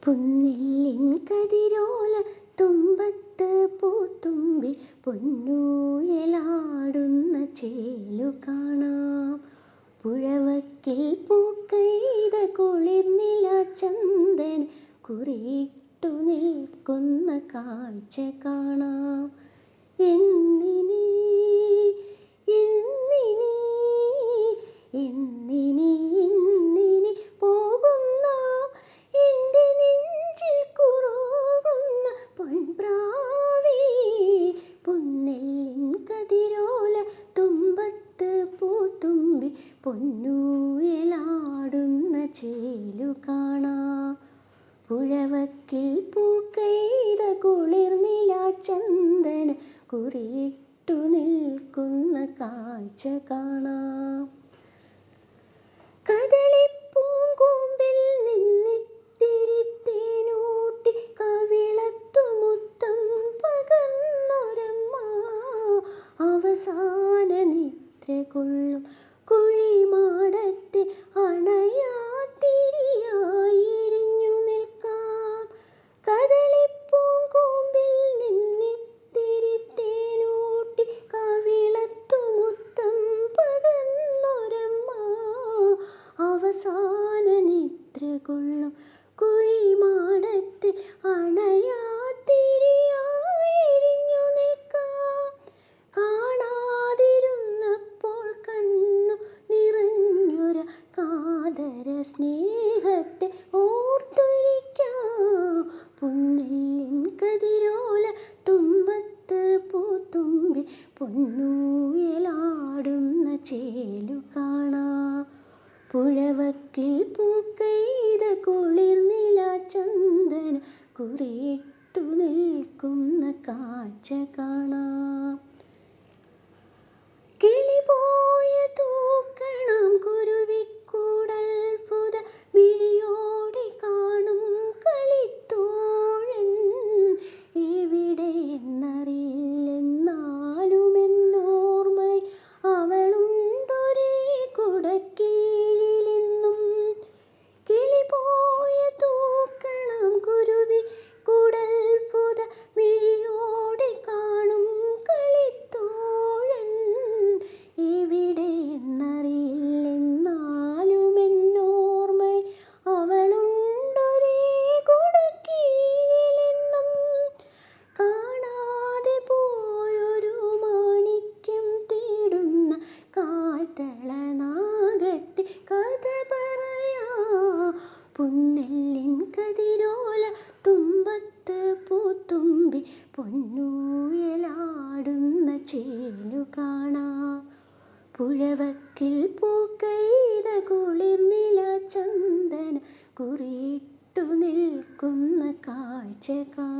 പുന്നെല്ലിൻ കതിരോല തുമ്പത്ത് പൂത്തുമ്പി പൊന്നൂയലാടുന്ന ചേലു കാണാം. പുഴവക്കിൽ പൂക്കെയ്ത കുളിർനില ചന്ദന കുറിയിട്ടു നിൽക്കുന്ന കാഴ്ച കാണാം. എന്തിനീ എന്തിനീ എന്തിനീ എന്തിനീ പോകും നാം എൻ്റെ നെഞ്ചിൽ കുറുകുന്ന പൊൻപ്രാവേ. പുന്നെല്ലിൻ കതിരോല തുമ്പത്ത് പൂത്തുമ്പി പൊന്നൂയലാടുന്ന ചേലു കാണാം. പുഴവക്കിൽ പൂക്കെയ്ത കുളിർനില ചന്ദന കുറിയിട്ടു നിൽക്കുന്ന കാഴ്ച കാണാം. കദളിപ്പൂങ്കൂമ്പിൽ നിന്നിത്തിരി തേനൂട്ടി കവിളത്തു മുത്തം പകർന്നൊരമ്മ അവസാന നിദ്ര കൊള്ളും കുഴിമാടത്തിൽ അണയാത്തിരിയായി എരിഞ്ഞു നിൽക്കാം. കദളിപ്പൂങ്കൂമ്പിൽ നിന്നിത്തിരി തേനൂട്ടി കവിളത്തു മുത്തം പകർന്നൊരമ്മ അവസാന നിദ്ര കൊള്ളും കുഴിമാടത്തിൽ അണയാത്തിരിയായി എരിഞ്ഞു നിൽക്കാം. കാണാതിരുന്നപ്പോൾ കണ്ണു നിറഞ്ഞൊര കാതര സ്നേഹത്തെ ഓർത്തുരിക്കാം. പുന്നെല്ലിൻ കതിരോല തുമ്പത്ത് പൂത്തുമ്പി പൊന്നൂയലാടുന്ന ചേലു കാണാം. പുഴവക്കിൽ പൂക്കെയ്ത കുളിർനില ചന്ദന കുറിയിട്ടു നിൽക്കുന്ന കാഴ്ച കാണാം. കിളിപോയ തൂക്കണം കുരുവിക്കൂടൽപുത മിഴിയോടെ കാണും കളിത്തോഴൻ എവിടെയെന്നറിയില്ലെന്നാലുമെന്നോർമ്മയിൽ അവളുണ്ടൊരേ കുടക്കീഴിലെന്നും. കിളിപോയ തൂക്കണം കുരുവിക്കൂടൽപുത മിഴിയോടെ കാണും കളിത്തോഴൻ എവിടെയെന്നറിയില്ലെന്നാലുമെന്നോർമ്മയിൽ അവളുണ്ടൊരേ കുടക്കീഴിലെന്നും. കാണാതെ പോയൊരു മാണിക്യം തേടുന്ന കാൽത്തളനാഗത്തെ കഥ പറയാം. പുന്നെല്ലിൻ കതിരോല തുമ്പത്ത് പൂത്തുമ്പി പൊന്നൂയലാടുന്ന ചേലു കാണാം. പുഴവക്കിൽ പൂക്കെയ്ത കുളിർനില ചന്ദന കുറിയിട്ടു നിൽക്കുന്ന കാഴ്ച കാണാം.